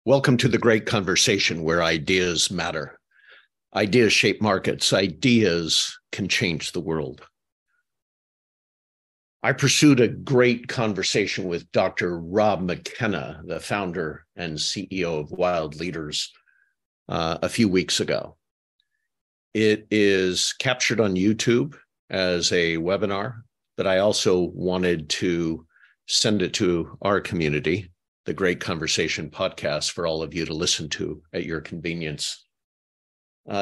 Welcome to the great conversation where ideas matter. Ideas shape markets. Ideas can change the world. I pursued a great conversation with Dr. Rob McKenna, the founder and CEO of Wild Leaders, a few weeks ago. It is captured on YouTube as a webinar, but I also wanted to send it to our community, the Great Conversation podcast, for all of you to listen to at your convenience.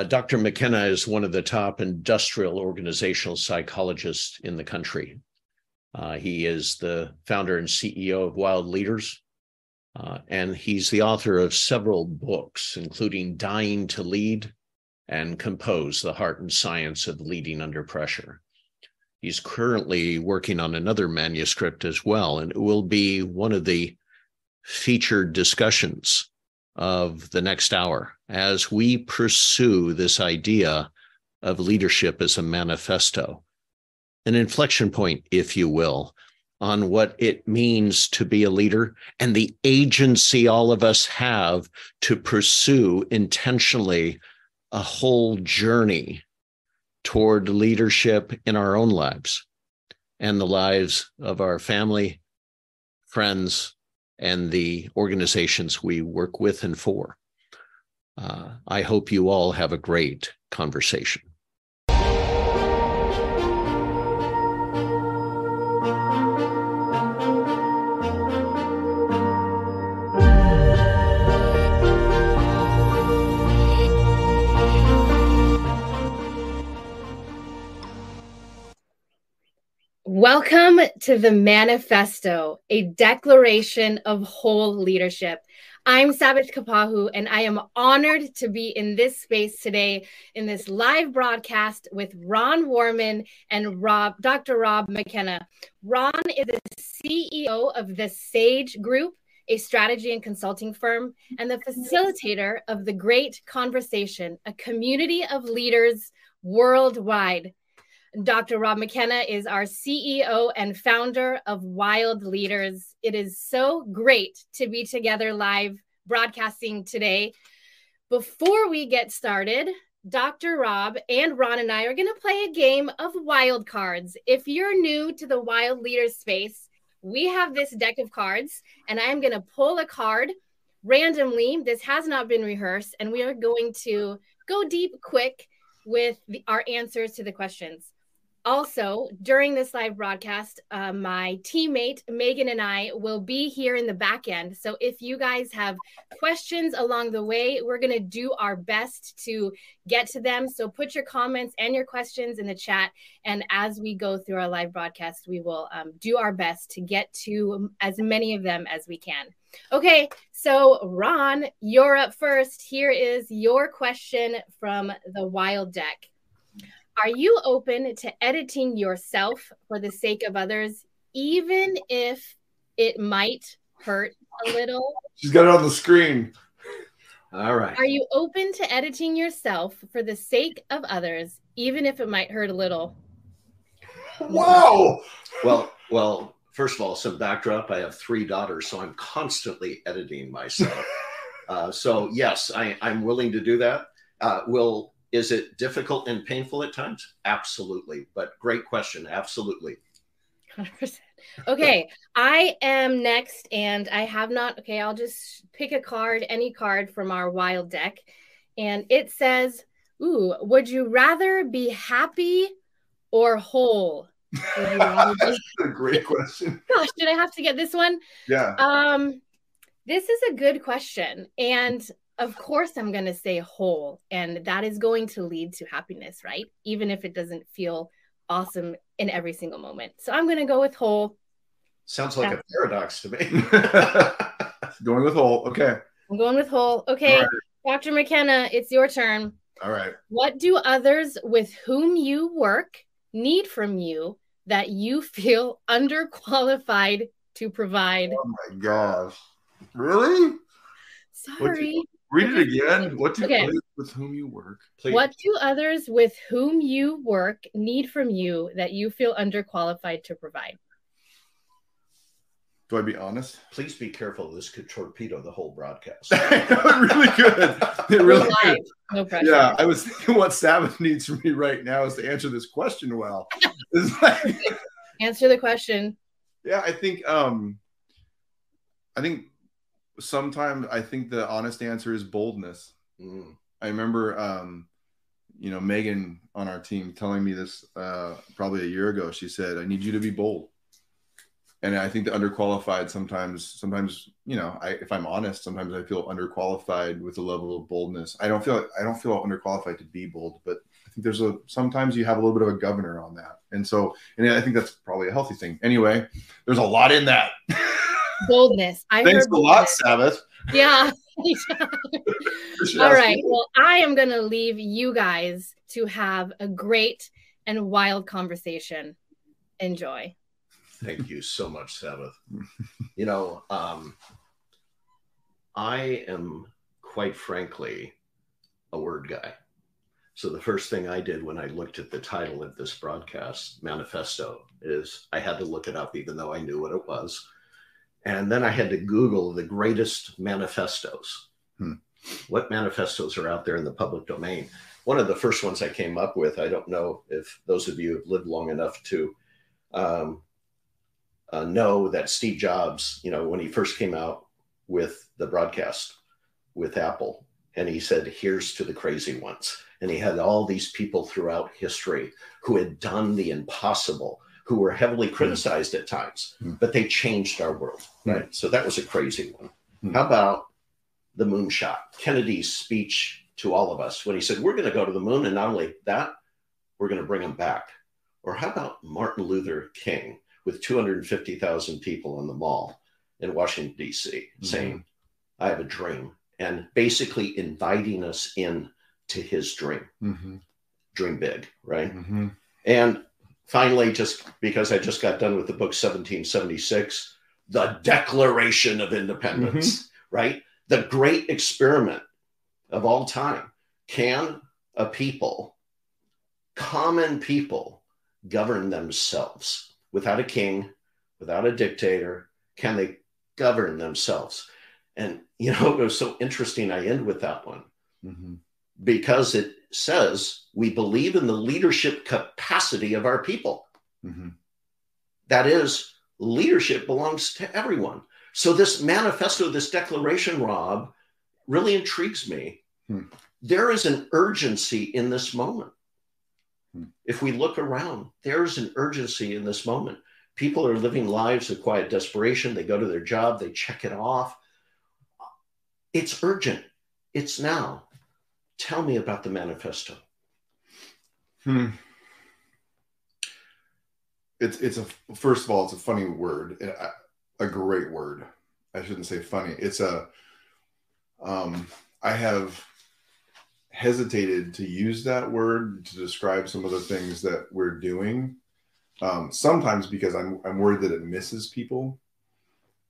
Dr. McKenna is one of the top industrial organizational psychologists in the country. He is the founder and CEO of Wild Leaders, and he's the author of several books, including Dying to Lead and Compose, The Heart and Science of Leading Under Pressure. He's currently working on another manuscript as well, and it will be one of the featured discussions of the next hour as we pursue this idea of leadership as a manifesto, an inflection point, if you will, on what it means to be a leader and the agency all of us have to pursue intentionally a whole journey toward leadership in our own lives and the lives of our family, friends, and the organizations we work with and for. I hope you all have a great conversation. Welcome to the Manifesto, a declaration of whole leadership. I'm Sabbath Kapahu, and I am honored to be in this space today in this live broadcast with Ron Warman and Dr. Rob McKenna. Ron is the CEO of the Sage Group, a strategy and consulting firm, and the facilitator of the Great Conversation, a community of leaders worldwide. Dr. Rob McKenna is our CEO and founder of Wild Leaders. It is so great to be together live broadcasting today. Before we get started, Dr. Rob and Ron and I are going to play a game of wild cards. If you're new to the Wild Leaders space, we have this deck of cards, and I'm going to pull a card randomly. This has not been rehearsed, and we are going to go deep quick with our answers to the questions. Also, during this live broadcast, my teammate Megan and I will be here in the back end. So if you guys have questions along the way, we're going to do our best to get to them. So put your comments and your questions in the chat. And as we go through our live broadcast, we will do our best to get to as many of them as we can. Okay, so Ron, you're up first. Here is your question from the Wild Deck. Are you open to editing yourself for the sake of others, even if it might hurt a little? She's got it on the screen. All right. Are you open to editing yourself for the sake of others, even if it might hurt a little? Wow. Well, first of all, some backdrop. I have 3 daughters, so I'm constantly editing myself. So yes, I'm willing to do that. Is it difficult and painful at times? Absolutely. But great question. Absolutely. 100%. Okay. I am next, and I have not. Okay. I'll just pick a card, any card from our Wild Deck. And it says, would you rather be happy or whole? That's a great question. Gosh, did I have to get this one? Yeah. This is a good question. And of course, I'm going to say whole, and that is going to lead to happiness, right? Even if it doesn't feel awesome in every single moment. So I'm going to go with whole. Sounds like a paradox to me. Going with whole. Okay. I'm going with whole. Okay. Right. Dr. McKenna, it's your turn. All right. What do others with whom you work need from you that you feel underqualified to provide? Oh my gosh. Really? Sorry. Read it again. What do others with whom you work? Please. What do others with whom you work need from you that you feel underqualified to provide? Do I be honest? Please be careful. This could torpedo the whole broadcast. It really could. It really could. No pressure. Yeah, I was thinking what Sabbath needs from me right now is to answer this question well. It's like, answer the question. Yeah, I think sometimes the honest answer is boldness. I remember Megan on our team telling me this probably a year ago. She said, "I need you to be bold." And I think the underqualified sometimes, if I'm honest, sometimes I feel underqualified with a level of boldness. I don't feel underqualified to be bold, but I think sometimes you have a little bit of a governor on that. And I think that's probably a healthy thing. Anyway, there's a lot in that. Boldness. Thanks a lot, Sabbath. Yeah. All right. Well, I am going to leave you guys to have a great and wild conversation. Enjoy. Thank you so much, Sabbath. I am quite frankly a word guy. So the first thing I did when I looked at the title of this broadcast, Manifesto, is I had to look it up, even though I knew what it was. And then I had to Google the greatest manifestos. What manifestos are out there in the public domain? One of the first ones I came up with, I don't know if those of you have lived long enough to know that Steve Jobs, when he first came out with the broadcast with Apple, and he said, "Here's to the crazy ones." And he had all these people throughout history who had done the impossible, who were heavily criticized at times, but they changed our world, right? So that was a crazy one. How about the moonshot? Kennedy's speech to all of us when he said, "We're going to go to the moon, and not only that, we're going to bring them back." Or how about Martin Luther King with 250,000 people in the mall in Washington, D.C., saying, "I have a dream," and basically inviting us in to his dream. Dream big, right? And finally, just because I just got done with the book 1776, the Declaration of Independence, right? The great experiment of all time. Can a people, common people, govern themselves without a king, without a dictator? Can they govern themselves? And, it was so interesting. I end with that one because it says we believe in the leadership capacity of our people. That is, leadership belongs to everyone. So this manifesto, this declaration, Rob, really intrigues me. There is an urgency in this moment. If we look around, there's an urgency in this moment. People are living lives of quiet desperation. They go to their job, they check it off. It's urgent. It's now. Tell me about the manifesto. First of all, it's a funny word, a great word. I shouldn't say funny. I have hesitated to use that word to describe some of the things that we're doing. Sometimes because I'm worried that it misses people.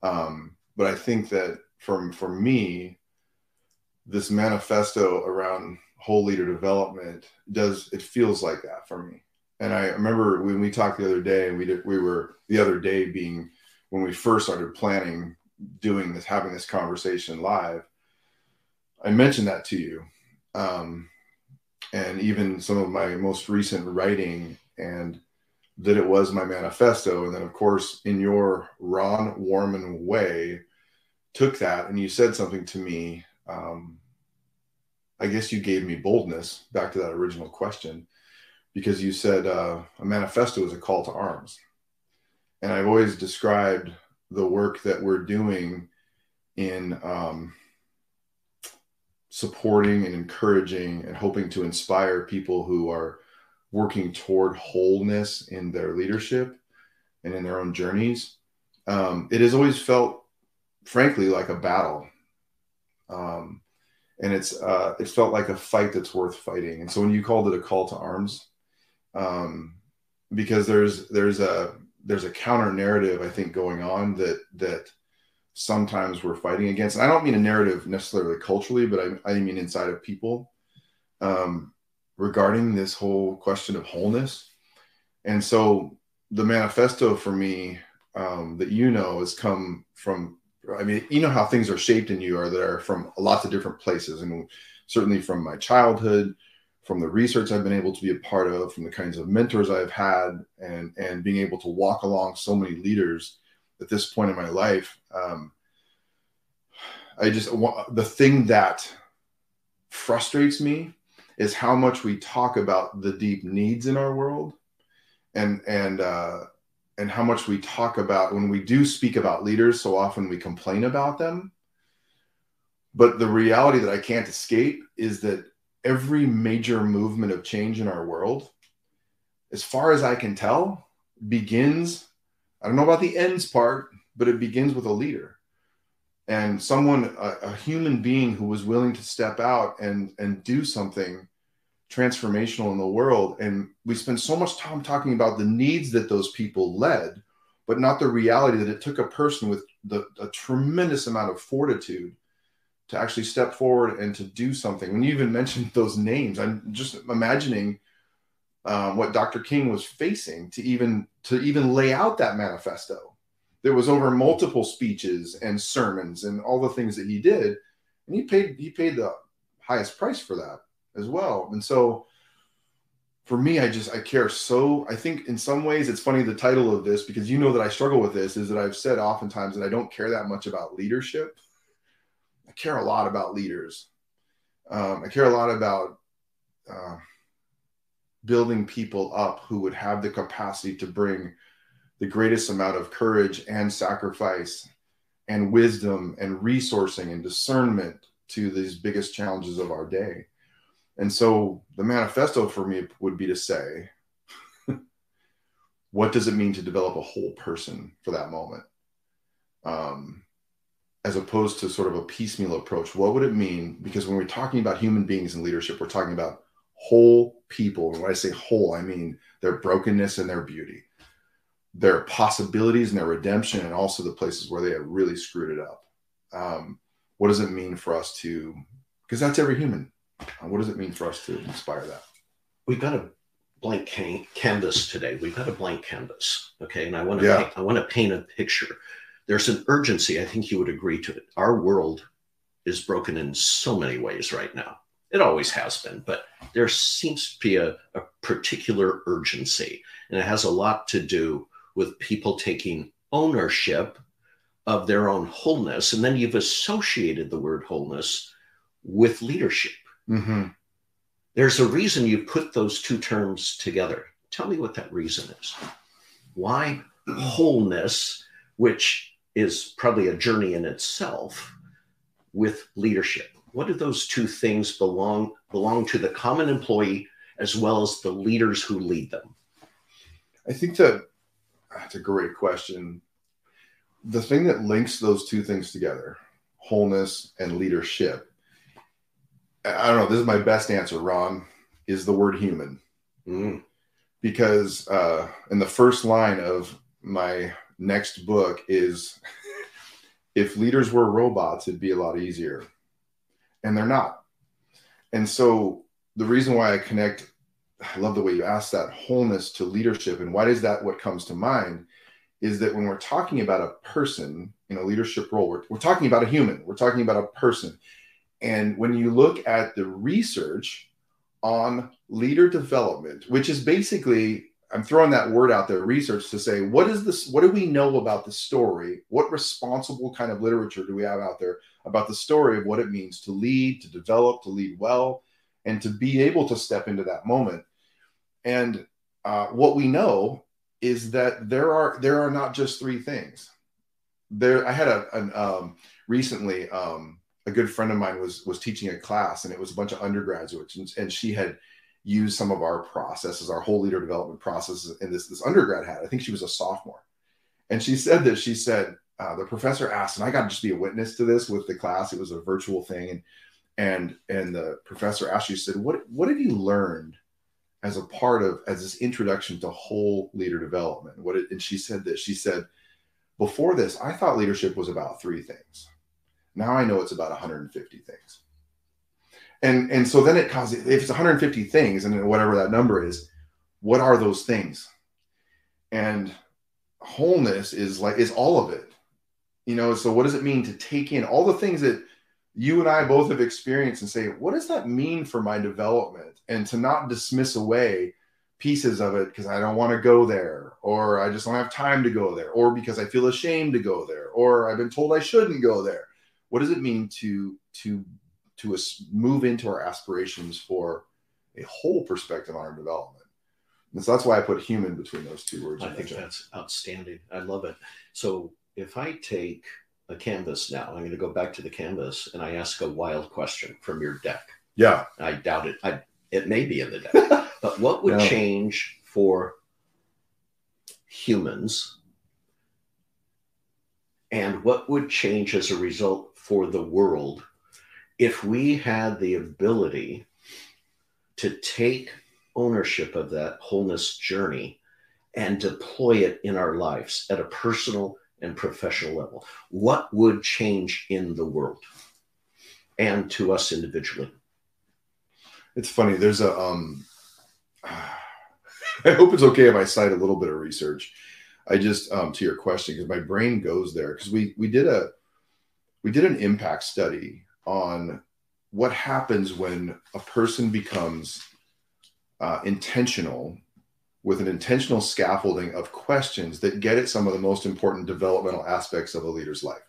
But I think that for me, this manifesto around whole leader development it feels like that for me. And I remember when we talked the other day, and the other day being when we first started planning having this conversation live, I mentioned that to you. And even some of my most recent writing, and that it was my manifesto. And then, of course, in your Ron Warman way, took that and you said something to me. I guess you gave me boldness, back to that original question, because you said a manifesto is a call to arms. And I've always described the work that we're doing in supporting and encouraging and hoping to inspire people who are working toward wholeness in their leadership and in their own journeys. It has always felt, frankly, like a battle. And it's felt like a fight that's worth fighting. And so when you called it a call to arms, because there's a counter narrative, I think, going on that sometimes we're fighting against. And I don't mean a narrative necessarily culturally, but I mean inside of people, regarding this whole question of wholeness. And so the manifesto for me that you know has come from, I mean, you know how things are shaped in you that are from lots of different places, and certainly from my childhood, from the research I've been able to be a part of, from the kinds of mentors I've had, and being able to walk along so many leaders at this point in my life. The thing that frustrates me is how much we talk about the deep needs in our world, and how much we talk about, when we do speak about leaders, so often we complain about them. But the reality that I can't escape is that every major movement of change in our world, as far as I can tell, begins, I don't know about the ends part, but it begins with a leader. And someone, a human being who was willing to step out and do something transformational in the world. And we spend so much time talking about the needs that those people led, but not the reality that it took a person with a tremendous amount of fortitude to actually step forward and to do something. When you even mentioned those names, I'm just imagining what Dr. King was facing to even lay out that manifesto. There was over multiple speeches and sermons and all the things that he did, and he paid the highest price for that as well. And so for me, I care so. I think in some ways it's funny, the title of this, because you know that I struggle with this, is that I've said oftentimes that I don't care that much about leadership. I care a lot about leaders. I care a lot about building people up who would have the capacity to bring the greatest amount of courage and sacrifice and wisdom and resourcing and discernment to these biggest challenges of our day. And so the manifesto for me would be to say, what does it mean to develop a whole person for that moment? As opposed to sort of a piecemeal approach. What would it mean? Because when we're talking about human beings in leadership, we're talking about whole people. And when I say whole, I mean their brokenness and their beauty, their possibilities and their redemption, and also the places where they have really screwed it up. What does it mean for us to, because that's every human. What does it mean for us to inspire that? We've got a blank canvas today. We've got a blank canvas. Okay. And I want to paint a picture. There's an urgency. I think you would agree to it. Our world is broken in so many ways right now. It always has been, but there seems to be a particular urgency, and it has a lot to do with people taking ownership of their own wholeness. And then you've associated the word wholeness with leadership. Mm-hmm. There's a reason you put those two terms together. Tell me what that reason is. Why wholeness, which is probably a journey in itself, with leadership? What do those two things belong to the common employee as well as the leaders who lead them? I think that's a great question. The thing that links those two things together, wholeness and leadership, I don't know, this is my best answer, Ron, is the word human. Because in the first line of my next book is, if leaders were robots, it'd be a lot easier. And they're not. And so the reason why I love the way you asked that, wholeness to leadership, and why is that what comes to mind, is that when we're talking about a person in a leadership role, we're talking about a human, we're talking about a person. And when you look at the research on leader development, which is basically, I'm throwing that word out there, research, to say, what do we know about the story? What responsible kind of literature do we have out there about the story of what it means to lead, to develop, to lead well, and to be able to step into that moment? And what we know is that there are not just three things. I had recently, a good friend of mine was teaching a class, and it was a bunch of undergraduates, and she had used some of our processes, our whole leader development processes, and this undergrad had. I think she was a sophomore, and she said the professor asked, and I got to just be a witness to this with the class. It was a virtual thing, and the professor asked, she said, "What have you learned as this introduction to whole leader development?" And she said this. She said, "Before this, I thought leadership was about three things. Now I know it's about 150 things." And so then if it's 150 things, and whatever that number is, what are those things? And wholeness is all of it. You know, so what does it mean to take in all the things that you and I both have experienced and say, what does that mean for my development? And to not dismiss away pieces of it because I don't want to go there, or I just don't have time to go there, or because I feel ashamed to go there, or I've been told I shouldn't go there. What does it mean to move into our aspirations for a whole perspective on our development? And so that's why I put human between those two words. I think that's outstanding. I love it. So if I take a canvas now, I'm going to go back to the canvas and I ask a wild question from your deck. Yeah. I doubt it. It may be in the deck. But what would change for humans, and what would change as a result for the world if we had the ability to take ownership of that wholeness journey and deploy it in our lives at a personal and professional level? What would change in the world and to us individually? It's funny. There's a, I hope it's okay if I cite a little bit of research. I just, to your question, because my brain goes there, because we did an impact study on what happens when a person becomes intentional with an intentional scaffolding of questions that get at some of the most important developmental aspects of a leader's life.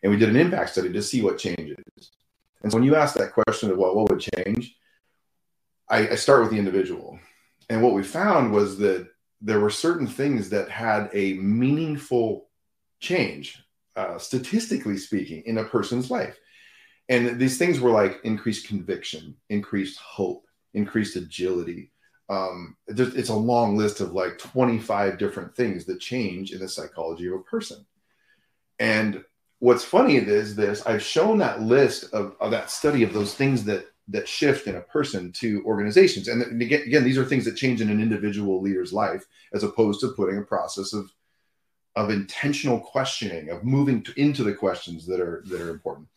And we did an impact study to see what changes. And so when you ask that question of what would change, I start with the individual. And what we found was that there were certain things that had a meaningful change, statistically speaking, in a person's life. And these things were like increased conviction, increased hope, increased agility. It's a long list of like 25 different things that change in the psychology of a person. And what's funny is this: I've shown that list of that study of those things that shift in a person to organizations. And again, these are things that change in an individual leader's life, as opposed to putting a process of intentional questioning, of moving into the questions that are important.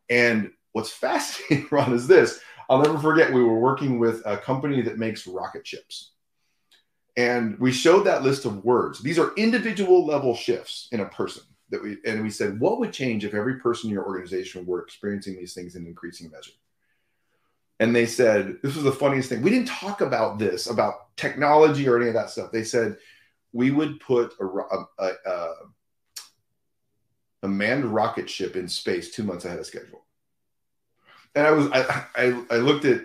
And what's fascinating, Ron, is this. I'll never forget, we were working with a company that makes rocket ships. And we showed that list of words. These are individual level shifts in a person and we said, what would change if every person in your organization were experiencing these things in increasing measure? And they said, this was the funniest thing. We didn't talk about this, about technology or any of that stuff. They said, we would put a manned rocket ship in space 2 months ahead of schedule. And I looked at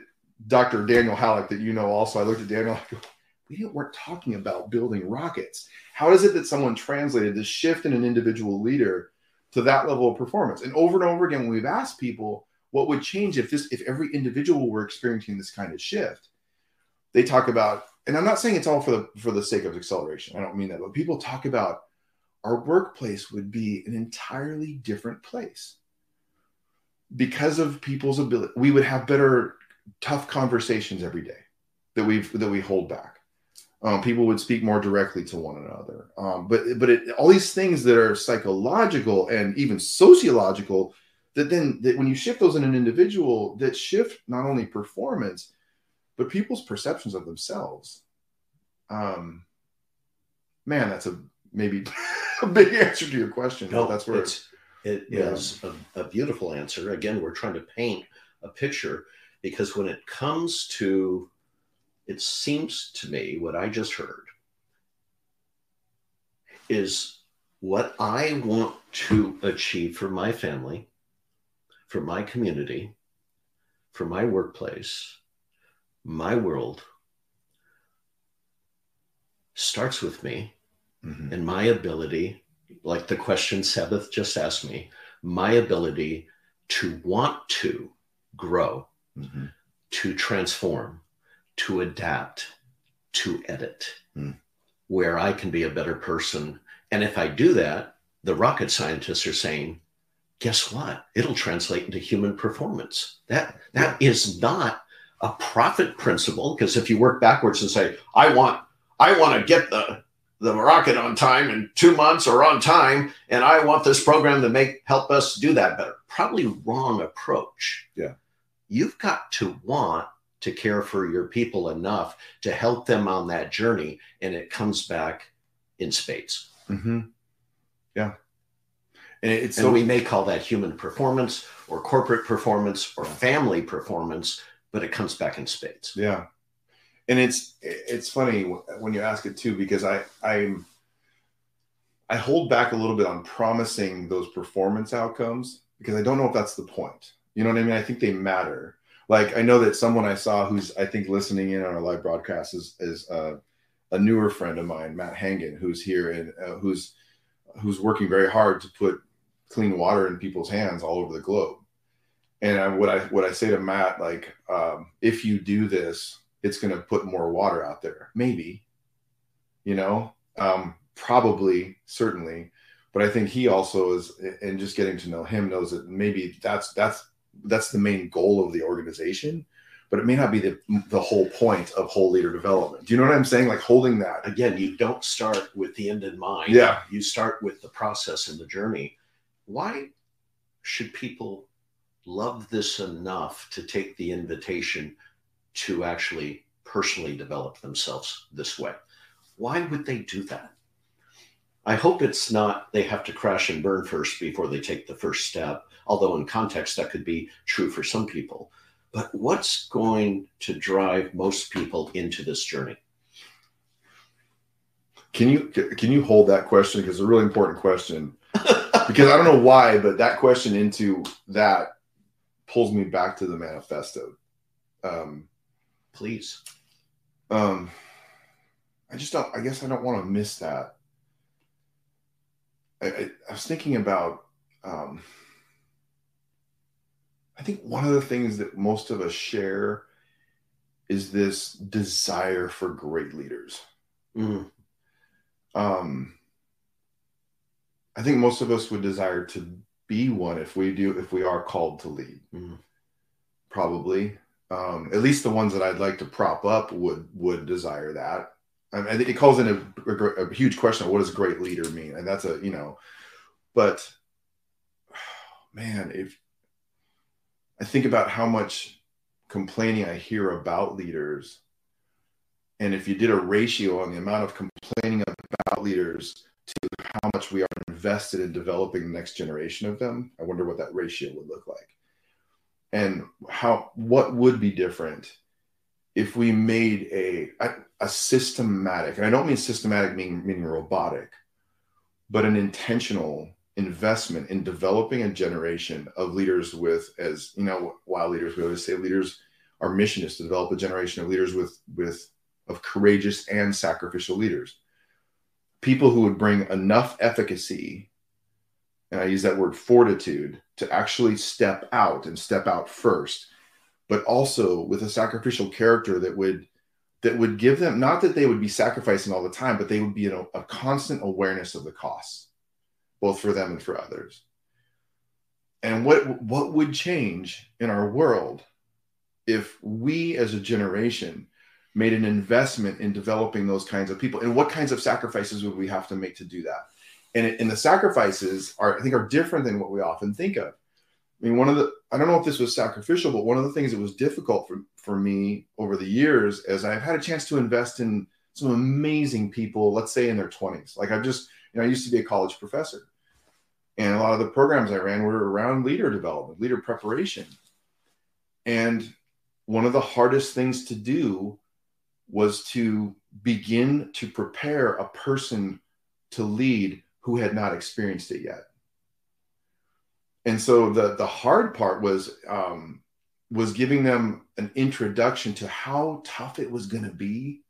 Dr. Daniel Halleck, that you know also. I looked at Daniel, I go, we weren't talking about building rockets. How is it that someone translated this shift in an individual leader to that level of performance? And over again, when we've asked people, what would change if every individual were experiencing this kind of shift? They talk about, and I'm not saying it's all for the sake of acceleration. I don't mean that, but people talk about our workplace would be an entirely different place because of people's ability. We would have better, tough conversations every day that we hold back. People would speak more directly to one another. But all these things that are psychological and even sociological, that when you shift those in an individual, that shift not only performance, but people's perceptions of themselves. Man, that's maybe a big answer to your question. No, that's where it is a beautiful answer. Again, we're trying to paint a picture, because when it comes to, it seems to me what I just heard is what I want to achieve for my family, for my community, for my workplace, my world, starts with me. Mm-hmm. And my ability, like the question Sabbath just asked me, my ability to want to grow, mm-hmm. to transform, to adapt, to edit, where I can be a better person. And if I do that, the rocket scientists are saying, guess what? It'll translate into human performance. That is not a profit principle, because if you work backwards and say, I want to get the rocket on time in 2 months or on time, and I want this program to help us do that better. Probably wrong approach. Yeah. You've got to want to care for your people enough to help them on that journey, and it comes back in spades. Mm-hmm. Yeah. And we may call that human performance or corporate performance or family performance, but it comes back in spades. Yeah. And it's funny when you ask it too, because I hold back a little bit on promising those performance outcomes because I don't know if that's the point. You know what I mean? I think they matter. Like, I know that someone I saw who's, I think, listening in on our live broadcast is a newer friend of mine, Matt Hangen, who's here and who's working very hard to put clean water in people's hands all over the globe. And what I say to Matt, like, if you do this, it's going to put more water out there. Maybe, probably, certainly. But I think he also is, and just getting to know him, knows that maybe that's the main goal of the organization, but it may not be the whole point of whole leader development. Do you know what I'm saying? Like, holding that. Again, you don't start with the end in mind. Yeah. You start with the process and the journey. Why should people love this enough to take the invitation to actually personally develop themselves this way? Why would they do that? I hope it's not they have to crash and burn first before they take the first step, although in context that could be true for some people. But what's going to drive most people into this journey? Can you hold that question? Because it's a really important question. Because I don't know why, but that question into that pulls me back to the manifesto. Please. I guess I don't want to miss that. I was thinking about, I think one of the things that most of us share is this desire for great leaders. Mm. I think most of us would desire to be one if we are called to lead. Mm. Probably. At least the ones that I'd like to prop up would desire that. I think it calls in a huge question of what does a great leader mean? And that's but man, if I think about how much complaining I hear about leaders, and if you did a ratio on the amount of complaining about leaders to how much we are invested in developing the next generation of them, I wonder what that ratio would look like. And what would be different if we made a systematic, and I don't mean systematic meaning robotic, but an intentional investment in developing a generation of leaders with, as you know, Wild Leaders, we always say leaders, our mission is to develop a generation of leaders of courageous and sacrificial leaders. People who would bring enough efficacy, and I use that word fortitude, to actually step out first, but also with a sacrificial character that would give them, not that they would be sacrificing all the time, but they would be in a constant awareness of the costs, both for them and for others. And what would change in our world if we as a generation made an investment in developing those kinds of people? And what kinds of sacrifices would we have to make to do that? And the sacrifices I think are different than what we often think of. I mean, I don't know if this was sacrificial, but one of the things that was difficult for me over the years is I've had a chance to invest in some amazing people, let's say in their 20s. Like I used to be a college professor, and a lot of the programs I ran were around leader development, leader preparation. And one of the hardest things to do was to begin to prepare a person to lead who had not experienced it yet. And so the hard part was giving them an introduction to how tough it was going to be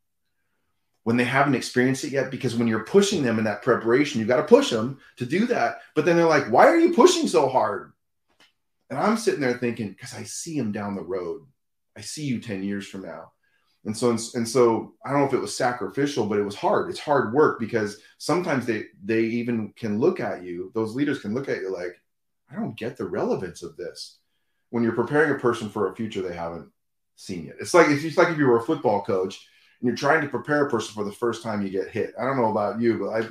when they haven't experienced it yet. Because when you're pushing them in that preparation, you've got to push them to do that. But then they're like, why are you pushing so hard? And I'm sitting there thinking, because I see them down the road. I see you 10 years from now. And so I don't know if it was sacrificial, but it was hard. It's hard work, because sometimes they even can look at you. Those leaders can look at you like, I don't get the relevance of this. When you're preparing a person for a future they haven't seen yet. It's like if you were a football coach and you're trying to prepare a person for the first time you get hit. I don't know about you, but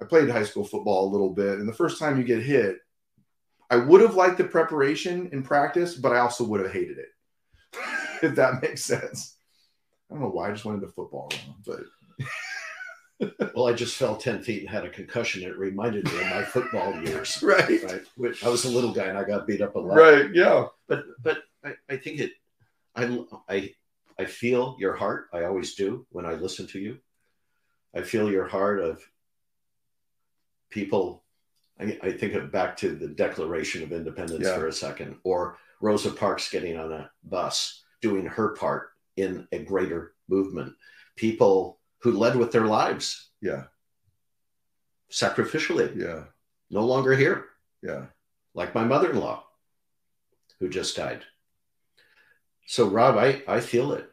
I played high school football a little bit. And the first time you get hit, I would have liked the preparation in practice, but I also would have hated it. If that makes sense. I don't know why I just went into football, but Well, I just fell 10 feet and had a concussion. It reminded me of my football years. Right. Which I was a little guy and I got beat up a lot. Right. Yeah. But I think I feel your heart. I always do when I listen to you. I feel your heart of people. I think of back to the Declaration of Independence for a second, or Rosa Parks getting on a bus, doing her part in a greater movement. People who led with their lives. Yeah. Sacrificially. Yeah. No longer here. Yeah. Like my mother-in-law who just died. So Rob, I feel it.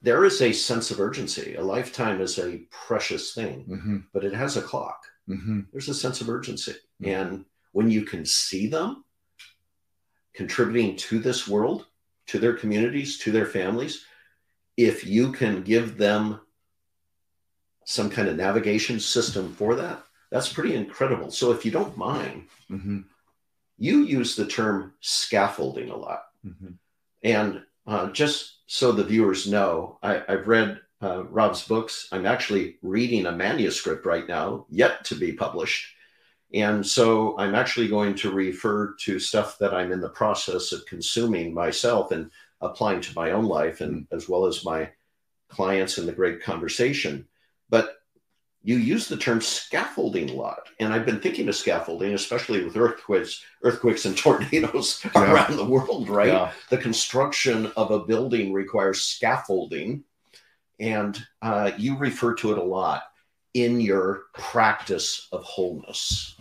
There is a sense of urgency. A lifetime is a precious thing, but it has a clock. There's a sense of urgency. And when you can see them contributing to this world, to their communities, to their families, if you can give them some kind of navigation system for that, that's pretty incredible. So if you don't mind, you use the term scaffolding a lot. And just so the viewers know, I've read Rob's books. I'm actually reading a manuscript right now, yet to be published. And so I'm actually going to refer to stuff that I'm in the process of consuming myself and applying to my own life, and as well as my clients in the great conversation. But you use the term scaffolding a lot. And I've been thinking of scaffolding, especially with earthquakes and tornadoes around the world, right? Yeah. The construction of a building requires scaffolding. And you refer to it a lot in your practice of wholeness,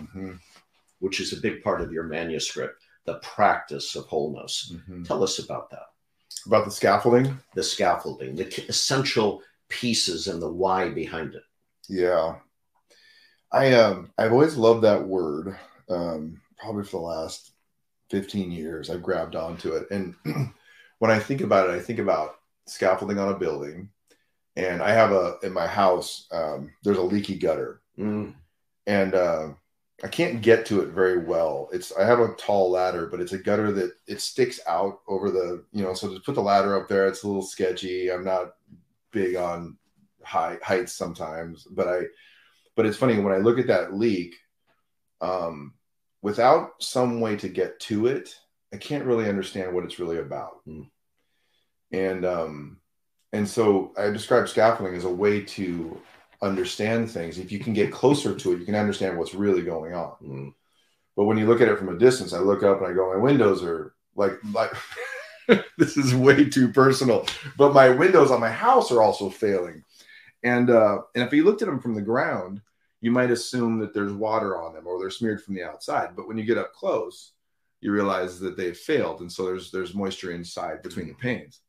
which is a big part of your manuscript, the practice of wholeness. Tell us about that. About the scaffolding? The scaffolding, the essential pieces and the why behind it. Yeah. I've always loved that word. Probably for the last 15 years, I've grabbed onto it. And when I think about it, I think about scaffolding on a building. And I have in my house, there's a leaky gutter. And I can't get to it very well. I have a tall ladder, but it's a gutter that it sticks out over the, so to put the ladder up there, it's a little sketchy. I'm not big on heights sometimes, but it's funny when I look at that leak, without some way to get to it, I can't really understand what it's really about. And so I describe scaffolding as a way to understand things. If you can get closer to it, you can understand what's really going on. But when you look at it from a distance, I look up and I go, my windows are like this is way too personal, but my windows on my house are also failing. And if you looked at them from the ground, you might assume that there's water on them or they're smeared from the outside. But when you get up close, you realize that they've failed. And so there's moisture inside between the panes.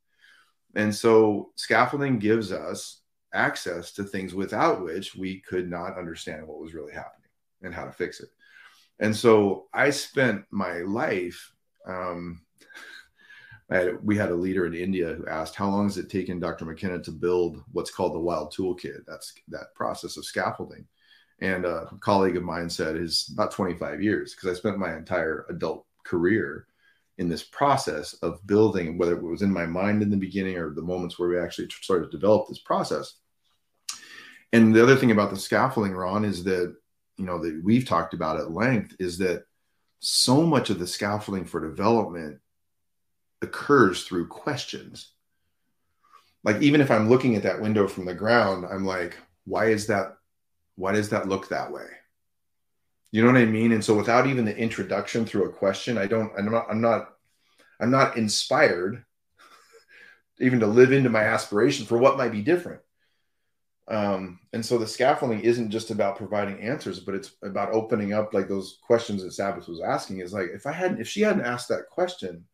And so scaffolding gives us access to things without which we could not understand what was really happening and how to fix it. And so I spent my life, we had a leader in India who asked, how long has it taken Dr. McKenna to build what's called the Wild Toolkit? That's that process of scaffolding. And a colleague of mine said it's about 25 years, because I spent my entire adult career in this process of building, whether it was in my mind in the beginning or the moments where we actually started to develop this process. And the other thing about the scaffolding, Ron, is that, that we've talked about at length, is that so much of the scaffolding for development occurs through questions. Like, even if I'm looking at that window from the ground, I'm like, why does that look that way? You know what I mean? And so without even the introduction through a question, I'm not inspired even to live into my aspiration for what might be different. And so the scaffolding isn't just about providing answers, but it's about opening up, like those questions that Sabbath was asking, is like, if she hadn't asked that question,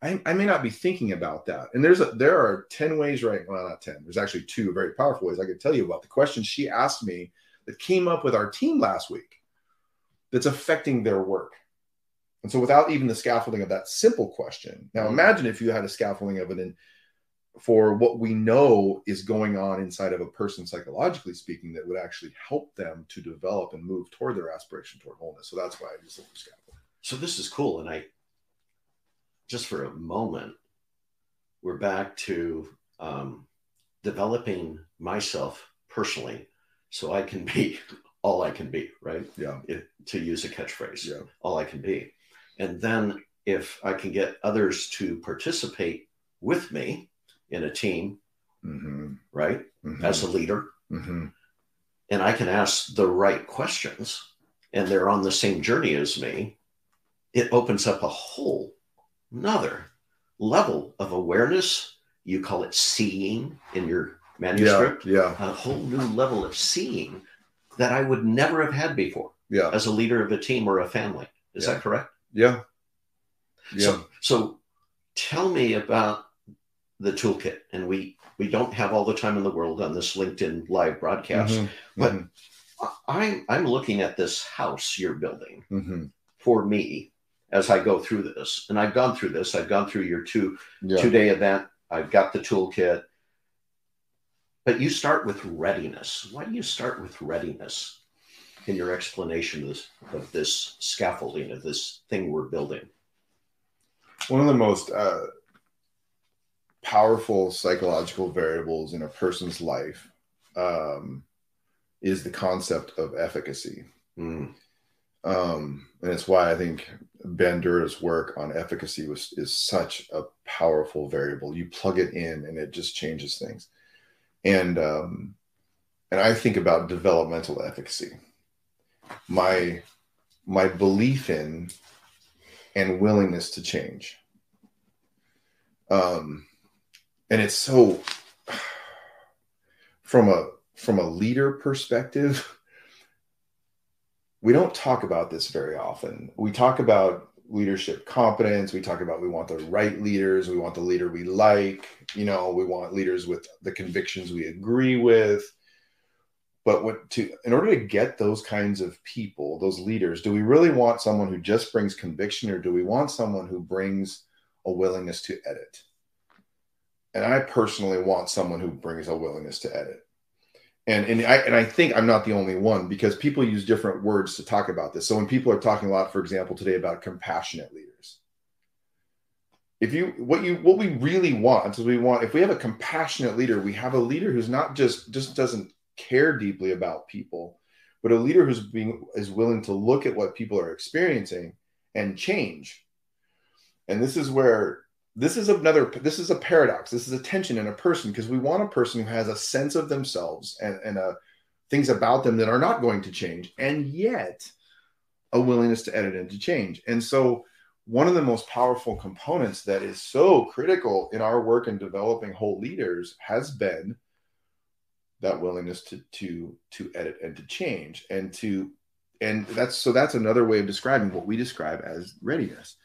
I may not be thinking about that. And there are 10 ways, right? Well, not 10. There's actually 2 very powerful ways I could tell you about the questions she asked me that came up with our team last week that's affecting their work. And so without even the scaffolding of that simple question, now imagine if you had a scaffolding of it for what we know is going on inside of a person, psychologically speaking, that would actually help them to develop and move toward their aspiration toward wholeness. So that's why I use the word scaffolding. So this is cool. And just for a moment, we're back to developing myself personally so I can be all I can be, right? Yeah. To use a catchphrase, Yeah. all I can be. And then if I can get others to participate with me in a team, right, as a leader, and I can ask the right questions, and they're on the same journey as me, it opens up a whole nother level of awareness. You call it seeing in your manuscript. Yeah. A whole new level of seeing that I would never have had before as a leader of a team or a family. Is that correct? Yeah. So tell me about the toolkit. And we don't have all the time in the world on this LinkedIn live broadcast, but I'm looking at this house you're building for me as I go through this. And I've gone through this. I've gone through your two-day event. I've got the toolkit. But you start with readiness. Why do you start with readiness in your explanation of this scaffolding, of this thing we're building? One of the most powerful psychological variables in a person's life is the concept of efficacy. And it's why I think Bandura's work on efficacy is such a powerful variable. You plug it in and it just changes things. And I think about developmental efficacy. My belief in and willingness to change. And it's so, from a leader perspective, we don't talk about this very often. We talk about leadership competence. We talk about we want the right leaders. We want the leader we like. We want leaders with the convictions we agree with. But in order to get those kinds of people, those leaders, do we really want someone who just brings conviction, or do we want someone who brings a willingness to edit? And I personally want someone who brings a willingness to edit. And I think I'm not the only one, because people use different words to talk about this. So when people are talking a lot, for example, today about compassionate leaders, what we really want is if we have a compassionate leader, we have a leader who's not just doesn't care deeply about people, but a leader is willing to look at what people are experiencing and change. And this is a paradox. This is a tension in a person, because we want a person who has a sense of themselves and things about them that are not going to change, and yet a willingness to edit and to change. And so one of the most powerful components that is so critical in our work in developing whole leaders has been that willingness to edit and to change, and that's another way of describing what we describe as readiness.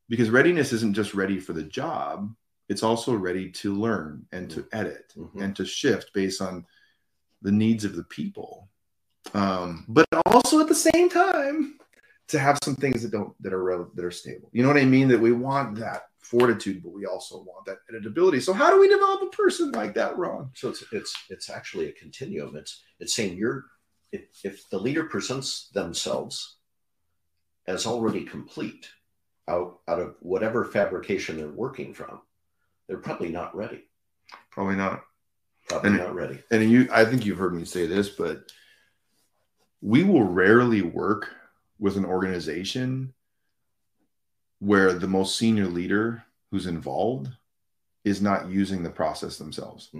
Because readiness isn't just ready for the job, it's also ready to learn and to edit and to shift based on the needs of the people. But also at the same time to have some things that are stable. You know what I mean? That we want that fortitude, but we also want that editability. So how do we develop a person like that, Ron? So it's actually a continuum. It's saying if the leader presents themselves as already complete out of whatever fabrication they're working from, they're probably not ready. Probably not. Not ready. And I think you've heard me say this, but we will rarely work with an organization where the most senior leader who's involved is not using the process themselves.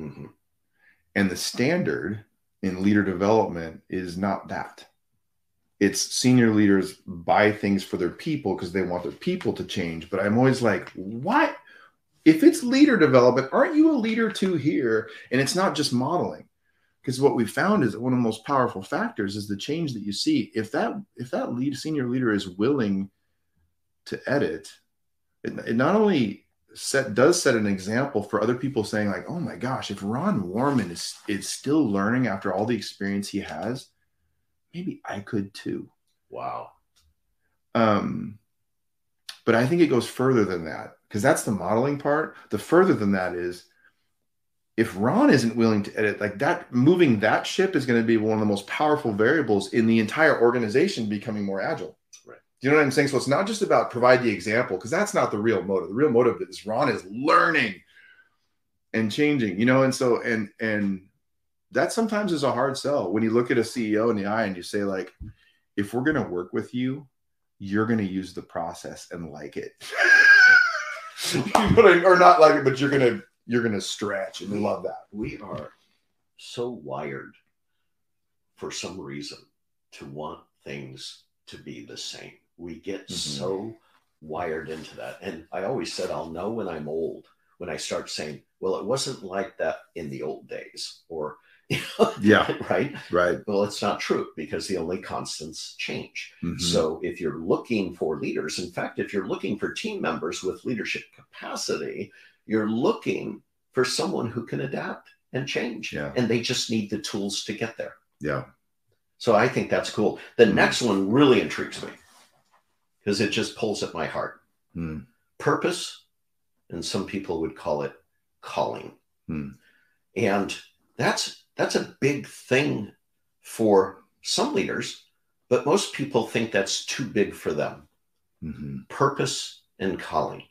And the standard in leader development is not that. It's senior leaders buy things for their people because they want their people to change. But I'm always like, what? If it's leader development, aren't you a leader too here? And it's not just modeling. Because what we found is that one of the most powerful factors is the change that you see. If that senior leader is willing to edit, it not only does set an example for other people, saying like, oh my gosh, if Ron Warman is still learning after all the experience he has, maybe I could too. Wow. But I think it goes further than that, because that's the modeling part. The further than that is, if Ron isn't willing to edit, like that, moving that ship is going to be one of the most powerful variables in the entire organization becoming more agile. Right. Do you know what I'm saying? So it's not just about provide the example, because that's not the real motive. The real motive is Ron is learning and changing, and so, and that sometimes is a hard sell when you look at a CEO in the eye and you say, like, if we're going to work with you, you're going to use the process and like it. Or not like it, but you're going to stretch and love that. We are so wired for some reason to want things to be the same. We get so wired into that. And I always said, I'll know when I'm old, when I start saying, well, it wasn't like that in the old days, or, right. Well, it's not true, because the only constants change. So if you're looking for leaders, in fact, if you're looking for team members with leadership capacity, you're looking for someone who can adapt and change. And they just need the tools to get there. So I think that's cool. The next one really intrigues me, because it just pulls at my heart. Purpose, and some people would call it calling. And that's a big thing for some leaders, but most people think that's too big for them. Purpose and calling.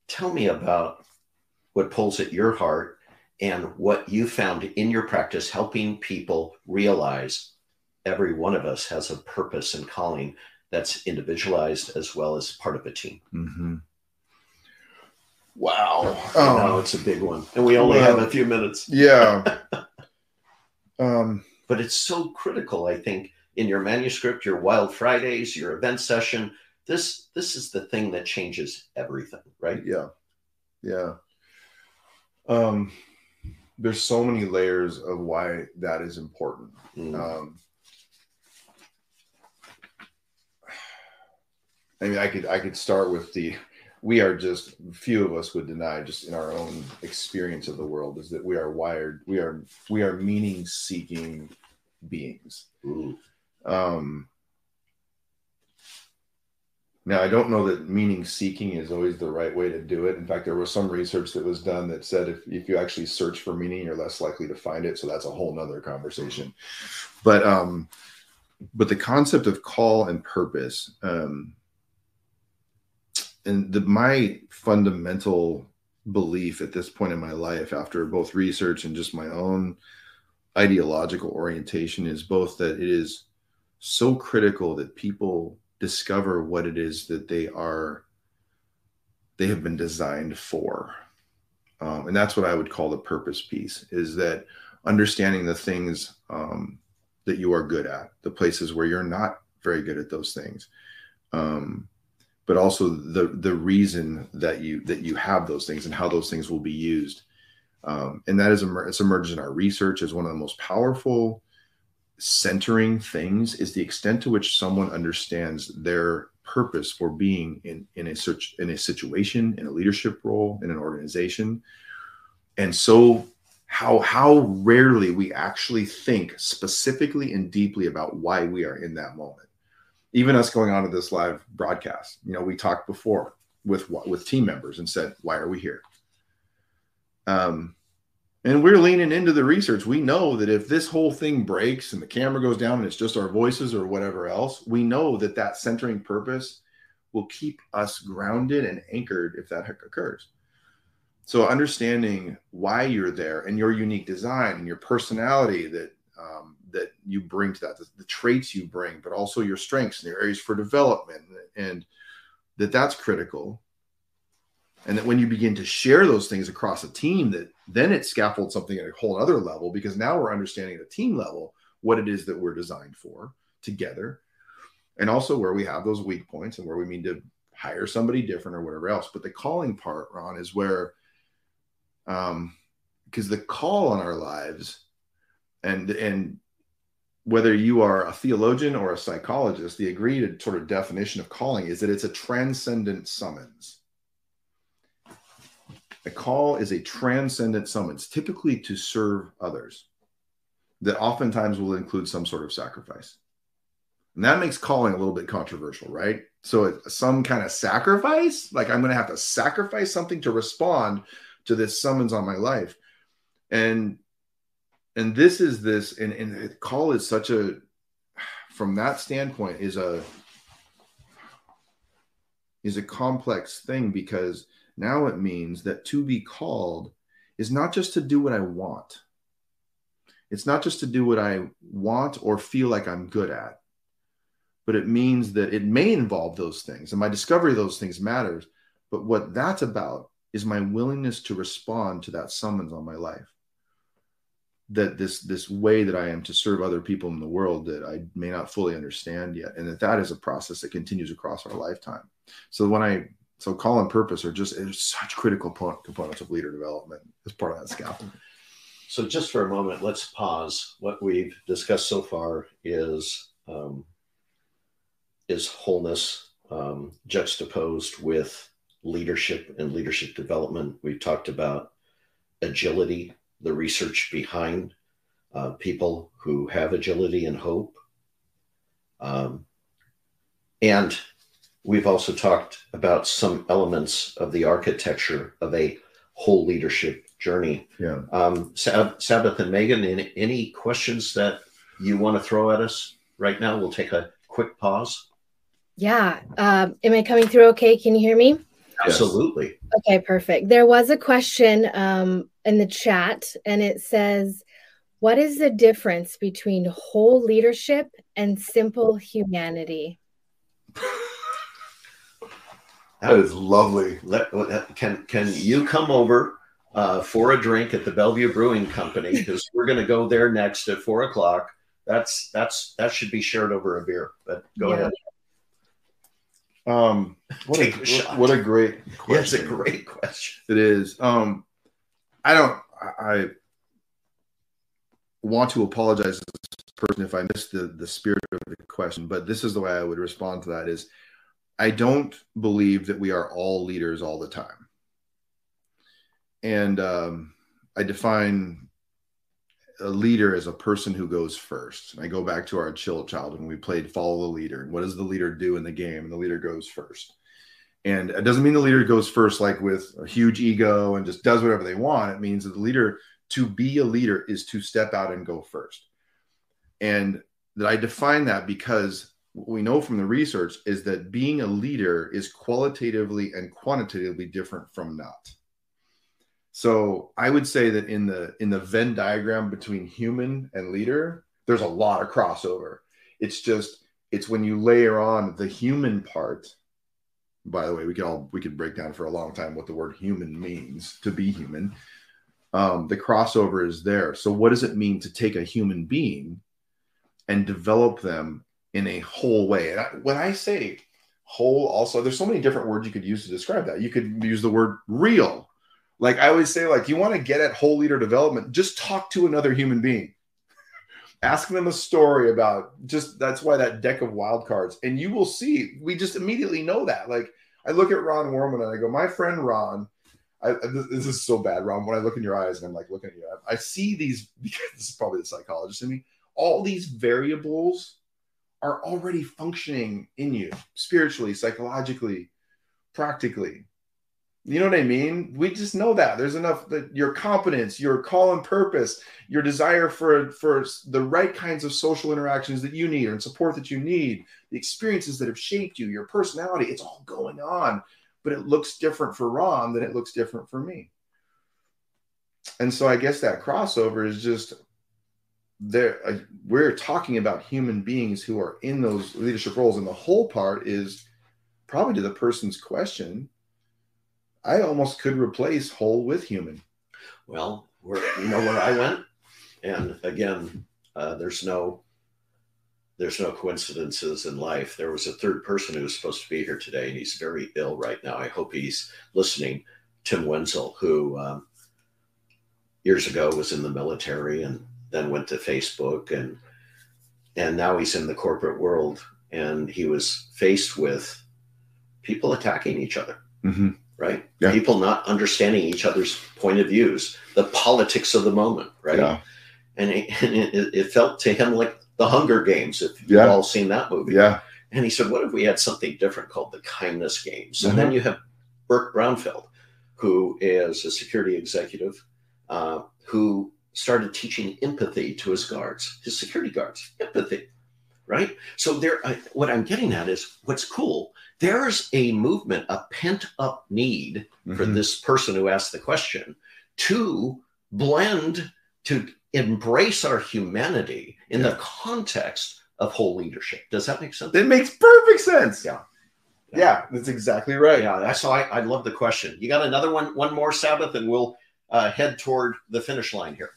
Tell me about what pulls at your heart and what you found in your practice helping people realize every one of us has a purpose and calling that's individualized as well as part of a team. Wow. No, it's a big one. And we only have a few minutes. But it's so critical, I think, in your manuscript, your Wild Fridays, your event session. This is the thing that changes everything, right? There's so many layers of why that is important. I mean, I could start with we are just, few of us would deny, just in our own experience of the world, is that we are wired, we are meaning seeking beings. Now, I don't know that meaning seeking is always the right way to do it. In fact, there was some research that was done that said if you actually search for meaning, you're less likely to find it. So that's a whole nother conversation. But the concept of call and purpose, and my fundamental belief at this point in my life, after both research and just my own ideological orientation, is both that it is so critical that people discover what it is that they have been designed for. And that's what I would call the purpose piece, is that understanding the things that you are good at, the places where you're not very good at those things. But also the reason that you have those things and how those things will be used. And that it's emerged in our research as one of the most powerful centering things, is the extent to which someone understands their purpose for being in a situation, in a leadership role, in an organization. And so how rarely we actually think specifically and deeply about why we are in that moment. Even us going on to this live broadcast, we talked before with team members and said, why are we here? And we're leaning into the research. We know that if this whole thing breaks and the camera goes down and it's just our voices or whatever else, we know that centering purpose will keep us grounded and anchored if that occurs. So understanding why you're there and your unique design and your personality that you bring to that, the traits you bring, but also your strengths and your areas for development, and that's critical. And that when you begin to share those things across a team, that then it scaffolds something at a whole other level, because now we're understanding at a team level what it is that we're designed for together, and also where we have those weak points and where we need to hire somebody different or whatever else. But the calling part, Ron, is where, because the call on our lives, and whether you are a theologian or a psychologist, the agreed sort of definition of calling is that it's a transcendent summons. A call is a transcendent summons, typically to serve others, that oftentimes will include some sort of sacrifice. And that makes calling a little bit controversial, right? So it's some kind of sacrifice, like I'm going to have to sacrifice something to respond to this summons on my life. And this is this, and call is such a, from that standpoint, is a complex thing, because now it means that to be called is not just to do what I want. It's not just to do what I want or feel like I'm good at, but it means that it may involve those things. And my discovery of those things matters. But what that's about is my willingness to respond to that summons on my life. That this way that I am to serve other people in the world that I may not fully understand yet. And that is a process that continues across our lifetime. So call and purpose are such critical components of leader development as part of that scaffold. So just for a moment, let's pause. What we've discussed so far is wholeness juxtaposed with leadership and leadership development. We've talked about agility, the research behind people who have agility and hope. And we've also talked about some elements of the architecture of a whole leadership journey. Yeah. Sabbath and Megan, any questions that you want to throw at us right now? We'll take a quick pause. Yeah. Am I coming through okay? Can you hear me? Absolutely. Okay, perfect. There was a question in the chat, and it says, what is the difference between whole leadership and simple humanity? That is lovely. Can you come over for a drink at the Bellevue Brewing Company? Because we're going to go there next at 4:00. That should be shared over a beer. But go ahead. What a great question. Yeah, it's a great question. It is. I want to apologize to this person if I missed the spirit of the question, but this is the way I would respond to that is I don't believe that we are all leaders all the time. And I define a leader as a person who goes first. And I go back to our child when we played follow the leader. And what does the leader do in the game? And the leader goes first. And it doesn't mean the leader goes first like with a huge ego and just does whatever they want. It means that the leader, to be a leader, is to step out and go first. And that I define that because what we know from the research is that being a leader is qualitatively and quantitatively different from not. So I would say that in the Venn diagram between human and leader, there's a lot of crossover. It's when you layer on the human part. By the way, we could break down for a long time what the word human means, to be human. The crossover is there. So what does it mean to take a human being and develop them in a whole way? And when I say whole, also, there's so many different words you could use to describe that. You could use the word real. Like I always say, like, you want to get at whole leader development, just talk to another human being. Ask them a story about that's why that deck of wild cards. And you will see, we just immediately know that. Like I look at Ron Warman and I go, my friend Ron, this is so bad, Ron, when I look in your eyes and I'm like looking at you, I see these, because this is probably the psychologist in me, all these variables are already functioning in you spiritually, psychologically, practically. You know what I mean? We just know that there's enough, that your competence, your call and purpose, your desire for the right kinds of social interactions that you need and support that you need, the experiences that have shaped you, your personality, it's all going on, but it looks different for Ron than it looks different for me. And so I guess that crossover is just there. We're talking about human beings who are in those leadership roles. And the whole part is probably, to the person's question, I almost could replace whole with human. Well, where I went, and again, there's no coincidences in life. There was a third person who was supposed to be here today, and he's very ill right now. I hope he's listening. Tim Wenzel, who years ago was in the military and then went to Facebook, and now he's in the corporate world, and he was faced with people attacking each other. Mm-hmm. Right? Yeah. People not understanding each other's point of views, the politics of the moment, right? Yeah. And it felt to him like the Hunger Games, if you've all seen that movie. Yeah. And he said, what if we had something different called the kindness games? And then you have Burke Brownfield, who is a security executive, who started teaching empathy to his guards, his security guards, empathy, right? So what I'm getting at is what's cool. There's a movement, a pent-up need for this person who asked the question to blend, to embrace our humanity in the context of whole leadership. Does that make sense? It makes perfect sense. Yeah. Yeah, that's exactly right. Yeah, that's why I love the question. You got another one more, Sabbath, and we'll head toward the finish line here.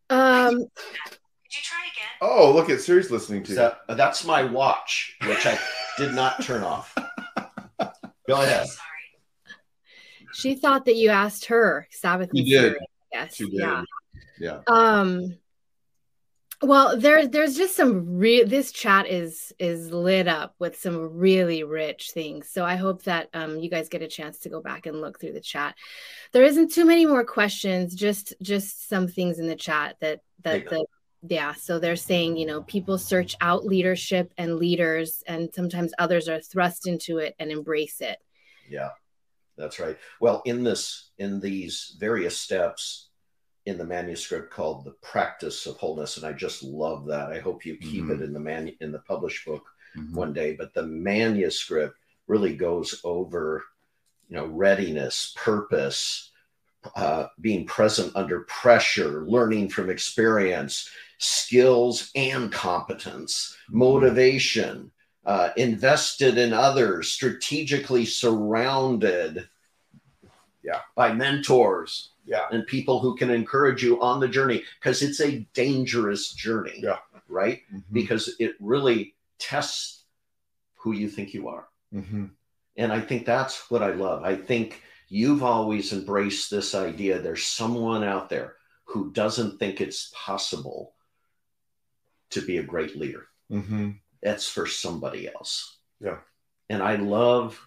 Could you try again? Oh, look at Siri's listening to you. That's my watch, which I did not turn off. Go ahead. Sorry. She thought that you asked her, Sabbath. She did. Siri, yes. She did. Yeah. Well, there's just some this chat is lit up with some really rich things. So I hope that you guys get a chance to go back and look through the chat. There isn't too many more questions, just some things in the chat so they're saying, you know, people search out leadership and leaders, and sometimes others are thrust into it and embrace it. Yeah, that's right. Well, in these various steps in the manuscript called The Practice of Wholeness, and I just love that. I hope you keep it in the published book one day. But the manuscript really goes over, you know, readiness, purpose, being present under pressure, learning from experience, skills and competence, motivation, invested in others, strategically surrounded by mentors. Yeah. And people who can encourage you on the journey, because it's a dangerous journey. Yeah. Right? Because it really tests who you think you are. And I think that's what I love. I think you've always embraced this idea there's someone out there who doesn't think it's possible to be a great leader. That's for somebody else. Yeah. And I love,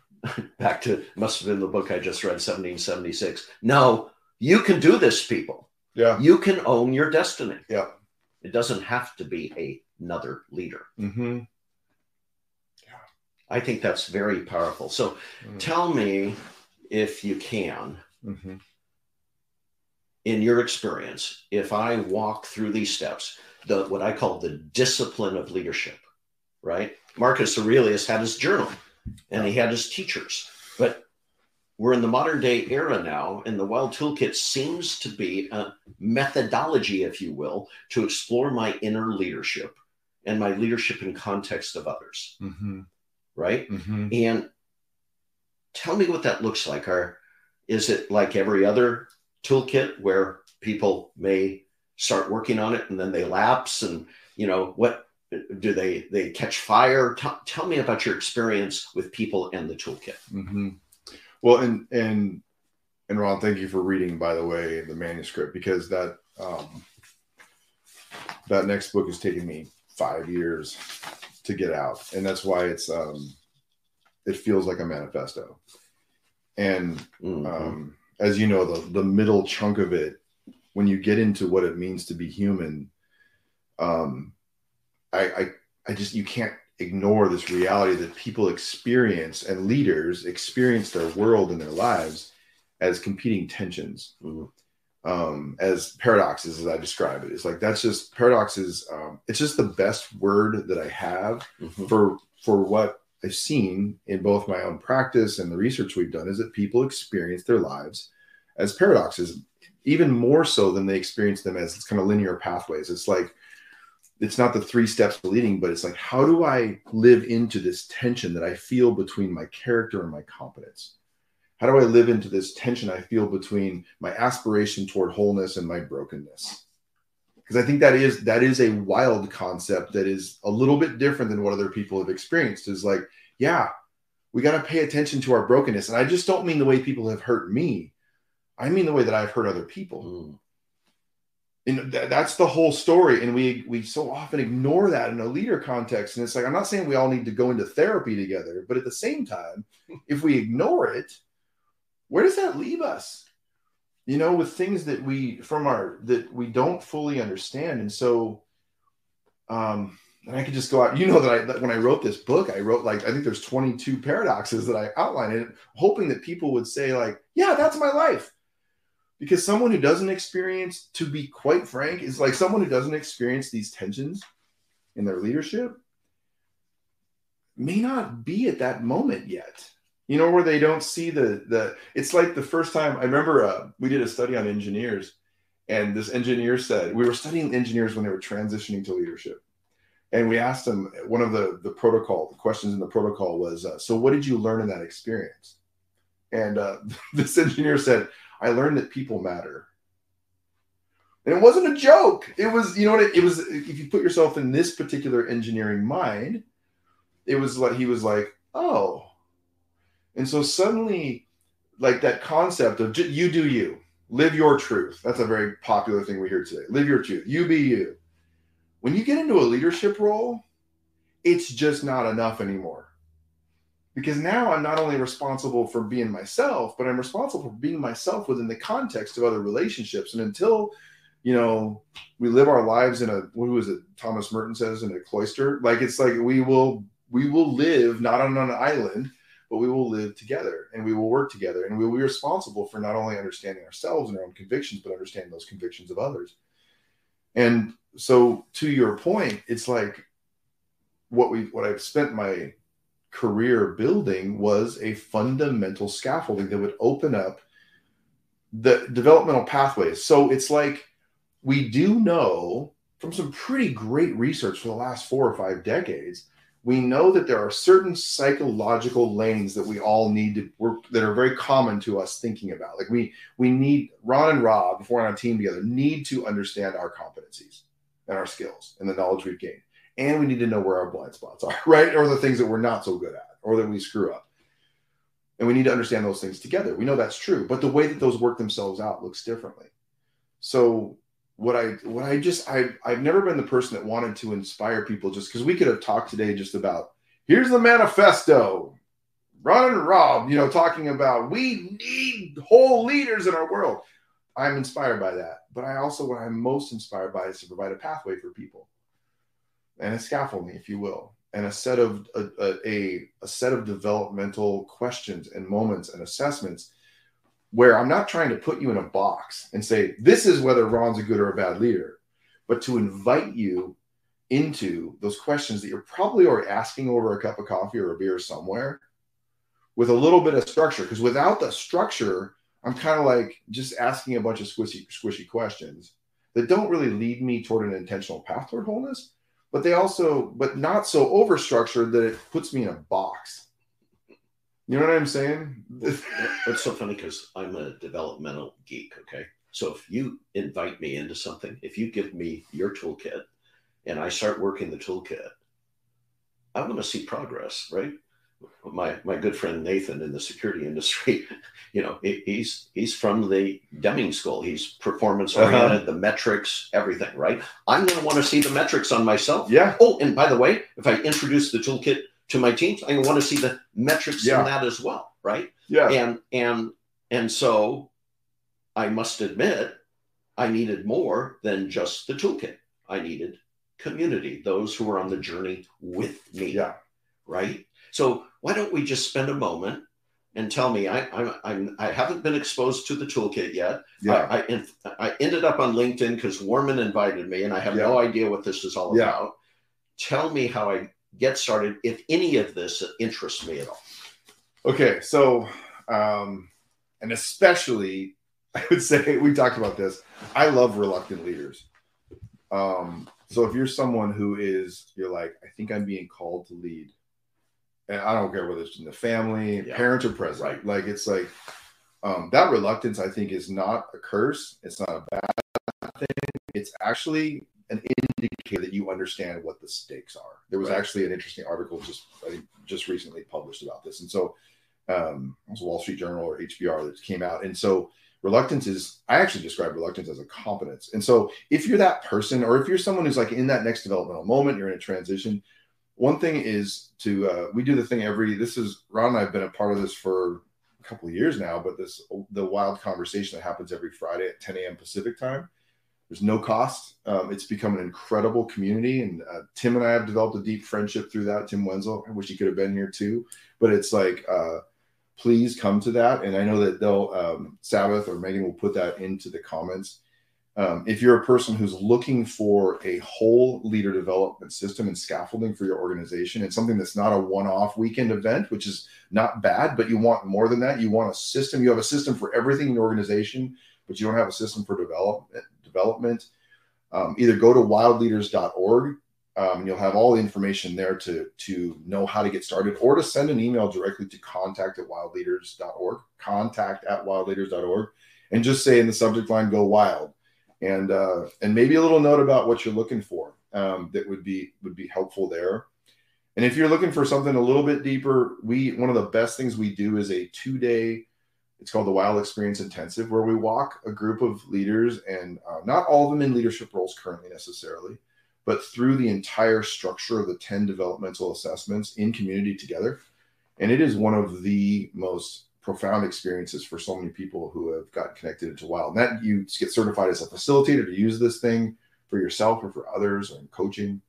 back to, must have been the book I just read, 1776. No, you can do this, people. Yeah. You can own your destiny. Yeah. It doesn't have to be another leader. Yeah. I think that's very powerful. So tell me, if you can, in your experience, if I walk through these steps, what I call the discipline of leadership, right? Marcus Aurelius had his journal and he had his teachers, but we're in the modern day era now, and the Wild Toolkit seems to be a methodology, if you will, to explore my inner leadership and my leadership in context of others. Right? And tell me what that looks like. Is it like every other toolkit where people may start working on it and then they lapse, and, you know, what do they catch fire? Tell me about your experience with people and the toolkit. Well, and Ron, thank you for reading, by the way, the manuscript, because that next book has taken me 5 years to get out, and that's why it feels like a manifesto. And as you know, the middle chunk of it, when you get into what it means to be human, you can't ignore this reality that people experience, and leaders experience their world and their lives as competing tensions, as paradoxes, as I describe it. It's like, that's just paradoxes. It's just the best word that I have for what I've seen in both my own practice and the research we've done, is that people experience their lives as paradoxes, even more so than they experience them as kind of linear pathways. It's like, it's not the 3 steps to leading, but it's like, how do I live into this tension that I feel between my character and my competence? How do I live into this tension I feel between my aspiration toward wholeness and my brokenness? Because I think that is a wild concept that is a little bit different than what other people have experienced. Is like, yeah, we got to pay attention to our brokenness. And I just don't mean the way people have hurt me. I mean the way that I've hurt other people. And that's the whole story. And we so often ignore that in a leader context. And it's like, I'm not saying we all need to go into therapy together, but at the same time, if we ignore it, where does that leave us? You know, with things that we don't fully understand. And so, and I could just go out, you know, that when I wrote this book, I wrote, like, I think there's 22 paradoxes that I outlined in it, hoping that people would say, like, yeah, that's my life. Because someone who doesn't experience, to be quite frank, is like someone who doesn't experience these tensions in their leadership may not be at that moment yet. where they don't see it's like the first time I remember we did a study on engineers, and this engineer said, we were studying engineers when they were transitioning to leadership. And we asked them, one of the questions in the protocol was, so what did you learn in that experience? And this engineer said, I learned that people matter. And it wasn't a joke. It was, it was, if you put yourself in this particular engineering mind, it was like, he was like, oh. And so suddenly, like that concept of you do you, live your truth. That's a very popular thing we hear today. Live your truth. You be you. When you get into a leadership role, it's just not enough anymore. Because now I'm not only responsible for being myself, but I'm responsible for being myself within the context of other relationships. And until, we live our lives in what was it Thomas Merton says, in a cloister, like it's like we will live not on an island, but we will live together and we will work together, and we will be responsible for not only understanding ourselves and our own convictions, but understanding those convictions of others. And so to your point, it's like what I've spent my career building was a fundamental scaffolding that would open up the developmental pathways. So it's like we do know from some pretty great research for the last 4 or 5 decades, we know that there are certain psychological lanes that we all need to work, that are very common to us thinking about. Like we need, Ron and Rob, if we're on a team together, need to understand our competencies and our skills and the knowledge we've gained. And we need to know where our blind spots are, right? Or the things that we're not so good at, or that we screw up. And we need to understand those things together. We know that's true, but the way that those work themselves out looks differently. So I've never been the person that wanted to inspire people, just because we could have talked today just about, here's the manifesto, Ron and Rob, talking about we need whole leaders in our world. I'm inspired by that. But what I'm most inspired by is to provide a pathway for people and a scaffolding, if you will, and a set of developmental questions and moments and assessments where I'm not trying to put you in a box and say, this is whether Ron's a good or a bad leader, but to invite you into those questions that you're probably already asking over a cup of coffee or a beer somewhere, with a little bit of structure. Because without the structure, I'm kind of like just asking a bunch of squishy questions that don't really lead me toward an intentional path toward wholeness, but not so over-structured that it puts me in a box. You know what I'm saying? It's so funny because I'm a developmental geek, okay? So if you invite me into something, if you give me your toolkit and I start working the toolkit, I want to see progress, right? My good friend Nathan in the security industry, he's from the Deming School. He's performance oriented, the metrics, everything, right? I'm going to want to see the metrics on myself. Yeah. Oh, and by the way, if I introduce the toolkit to my teams, I'm going to want to see the metrics in that as well, right? Yeah. And so I must admit, I needed more than just the toolkit. I needed community, those who are on the journey with me. Yeah. Right. So why don't we just spend a moment and tell me, I haven't been exposed to the toolkit yet. Yeah. I ended up on LinkedIn because Warman invited me, and I have no idea what this is all about. Tell me how I get started, if any of this interests me at all. Okay. So, and especially, I would say, we talked about this, I love reluctant leaders. So if you're someone you're like, I think I'm being called to lead, and I don't care whether it's in the family, parents or present, right? Like, it's like, that reluctance, I think, is not a curse. It's not a bad thing. It's actually an indicator that you understand what the stakes are. There was actually an interesting article just recently published about this. And so it was Wall Street Journal or HBR that came out. And so I actually describe reluctance as a competence. And so if you're that person, or if you're someone who's like in that next developmental moment, you're in a transition, one thing is we do the thing Ron and I have been a part of this for a couple of years now, but the wild conversation that happens every Friday at 10 a.m. Pacific time. There's no cost. It's become an incredible community. And Tim and I have developed a deep friendship through that. Tim Wenzel, I wish he could have been here too. But it's like, please come to that. And I know that Sabbath or Megan will put that into the comments. If you're a person who's looking for a whole leader development system and scaffolding for your organization, it's something that's not a one-off weekend event, which is not bad, but you want more than that. You want a system. You have a system for everything in your organization, but you don't have a system for development. Either go to wildleaders.org, and you'll have all the information there to know how to get started, or to send an email directly to contact@wildleaders.org, contact@wildleaders.org, and just say in the subject line, "Go Wild." And maybe a little note about what you're looking for, that would be helpful there. And if you're looking for something a little bit deeper, one of the best things we do is a 2-day, it's called the Wild Experience Intensive, where we walk a group of leaders, and not all of them in leadership roles currently necessarily, but through the entire structure of the 10 developmental assessments in community together. And it is one of the most profound experiences for so many people who have gotten connected into Wild. And that you get certified as a facilitator to use this thing for yourself or for others, or in coaching.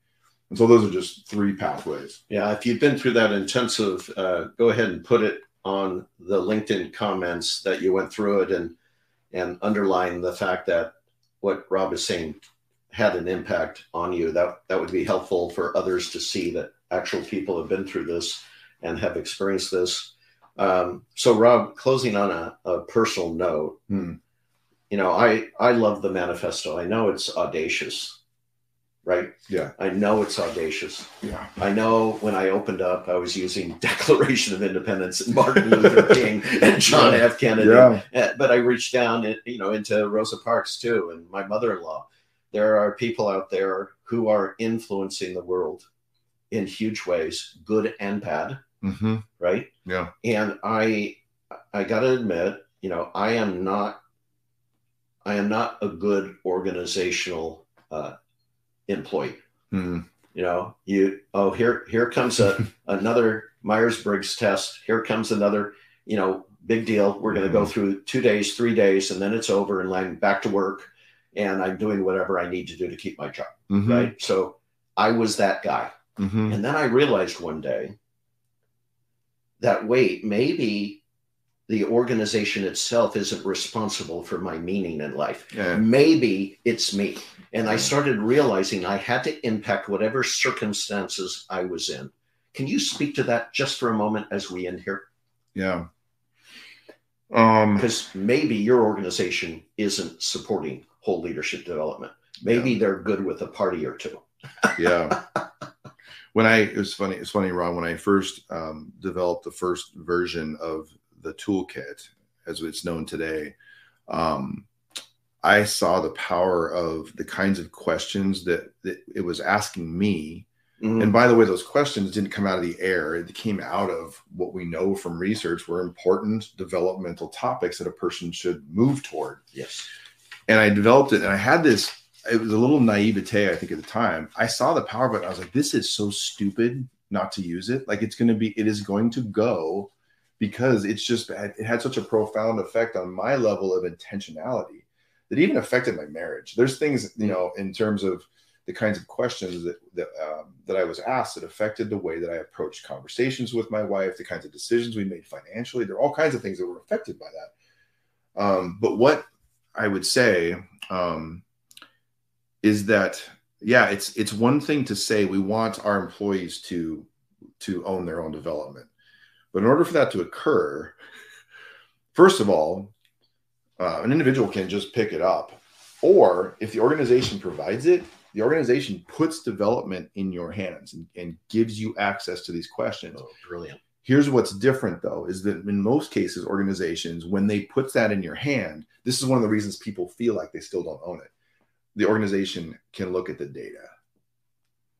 And so those are just 3 pathways. Yeah, if you've been through that intensive, go ahead and put it on the LinkedIn comments that you went through it, and underline the fact that what Rob is saying had an impact on you. That would be helpful for others to see that actual people have been through this and have experienced this. So Rob, closing on a personal note, I love the manifesto. I know it's audacious, right? Yeah. I know it's audacious. Yeah. I know when I opened up, I was using Declaration of Independence and Martin Luther King and John F. Kennedy. Yeah. But I reached down, into Rosa Parks too, and my mother-in-law. There are people out there who are influencing the world in huge ways, good and bad. Mm-hmm. Right. Yeah. And I got to admit, I am not a good organizational employee. Mm. Here comes another Myers-Briggs test. Here comes another, big deal. We're going to go through 2 days, 3 days, and then it's over, and I'm back to work, and I'm doing whatever I need to do to keep my job. Mm-hmm. Right. So I was that guy. Mm-hmm. And then I realized one day that, wait, maybe the organization itself isn't responsible for my meaning in life. Yeah. Maybe it's me. And I started realizing I had to impact whatever circumstances I was in. Can you speak to that just for a moment as we end here? Yeah. Because maybe your organization isn't supporting whole leadership development. Maybe they're good with a party or two. Yeah. It's funny, Ron, when I first developed the first version of the toolkit, as it's known today, I saw the power of the kinds of questions that it was asking me. Mm-hmm. And by the way, those questions didn't come out of the air. It came out of what we know from research were important developmental topics that a person should move toward. Yes. And I developed it, and I had this, it was a little naivete, I think, at the time. I saw the power, but I was like, this is so stupid not to use it. Like, it is going to go, because it had such a profound effect on my level of intentionality that even affected my marriage. There's things, in terms of the kinds of questions that I was asked that affected the way that I approached conversations with my wife, the kinds of decisions we made financially. There are all kinds of things that were affected by that. But what I would say is that, it's one thing to say we want our employees to own their own development. But in order for that to occur, first of all, an individual can just pick it up. Or if the organization provides it, the organization puts development in your hands and gives you access to these questions. Oh, brilliant. Here's what's different, though, is that in most cases, organizations, when they put that in your hand, this is one of the reasons people feel like they still don't own it. The organization can look at the data.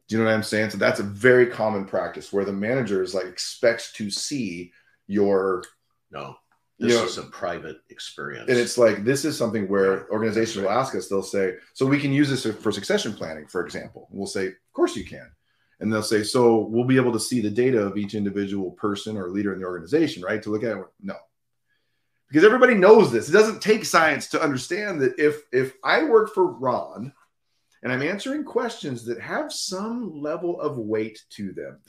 Do you know what I'm saying? So that's a very common practice where the manager is expects to see your. No, this is a private experience. And it's like, this is something where organizations will ask us, they'll say, so we can use this for succession planning, for example. We'll say, of course you can. And they'll say, so we'll be able to see the data of each individual person or leader in the organization, right? To look at it. No. Because everybody knows this. It doesn't take science to understand that if I work for Ron and I'm answering questions that have some level of weight to them,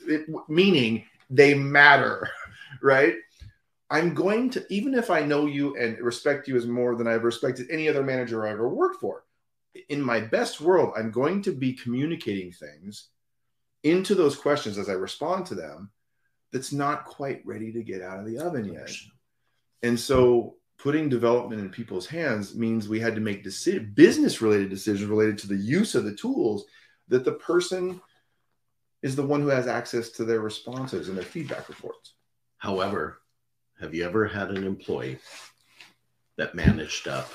meaning they matter, right? I'm going to, even if I know you and respect you as more than I've respected any other manager I ever worked for, in my best world, I'm going to be communicating things into those questions as I respond to them that's not quite ready to get out of the oven yet. And so putting development in people's hands means we had to make business-related decisions related to the use of the tools that the person is the one who has access to their responses and their feedback reports. However, have you ever had an employee that managed up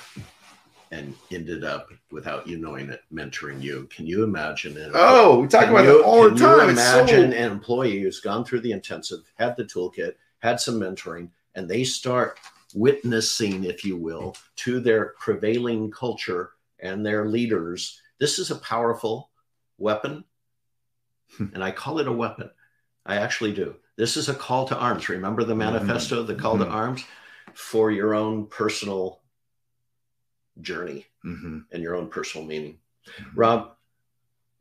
and ended up, without you knowing it, mentoring you? Can you imagine it? Oh, we talk about that all the time. Can you imagine an employee who's gone through the intensive, had the toolkit, had some mentoring, and they start witnessing, if you will, to their prevailing culture and their leaders? This is a powerful weapon, and I call it a weapon. I actually do. This is a call to arms. Remember the manifesto, the call to arms for your own personal journey and your own personal meaning. Rob,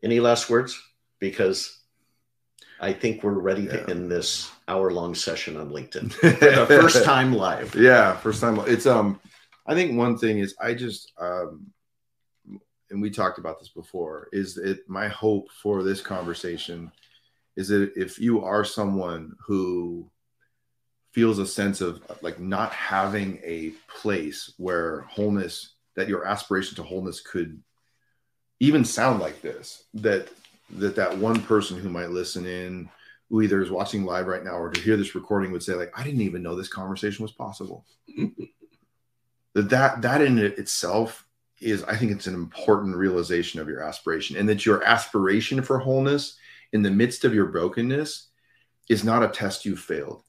any last words? Because I think we're ready to end this hour-long session on LinkedIn for the first time live. Yeah, first time. It's I think one thing is I just and we talked about this before, is that my hope for this conversation is that if you are someone who feels a sense of like not having a place where wholeness, that your aspiration to wholeness could even sound like this, that one person who might listen in, who either is watching live right now or to hear this recording, would say, like, I didn't even know this conversation was possible. that in itself is, I think it's an important realization of your aspiration, and that your aspiration for wholeness in the midst of your brokenness is not a test you failed.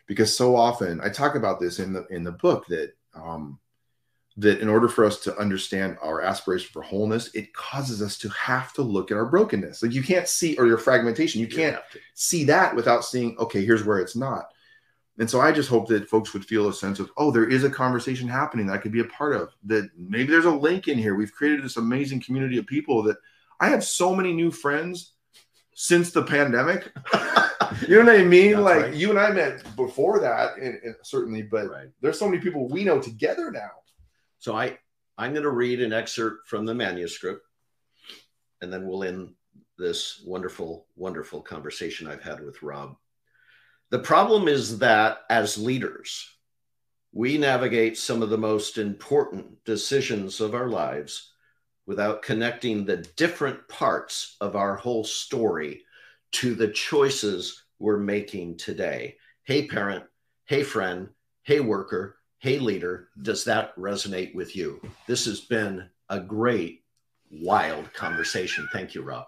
Because so often, I talk about this in the book, that that in order for us to understand our aspiration for wholeness, it causes us to have to look at our brokenness. Like, you can't see, or your fragmentation, you can't see that without seeing, okay, here's where it's not. And so I just hope that folks would feel a sense of, oh, there is a conversation happening that I could be a part of, that maybe there's a link in here. We've created this amazing community of people that I have so many new friends since the pandemic. You know what I mean? That's like right. You and I met before that, and certainly, but there's so many people we know together now. So I'm going to read an excerpt from the manuscript, and then we'll end this wonderful, wonderful conversation I've had with Rob. The problem is that as leaders, we navigate some of the most important decisions of our lives without connecting the different parts of our whole story to the choices we're making today. Hey, parent. Hey, friend. Hey, worker. Hey, leader. Does that resonate with you? This has been a great, wild conversation. Thank you, Rob.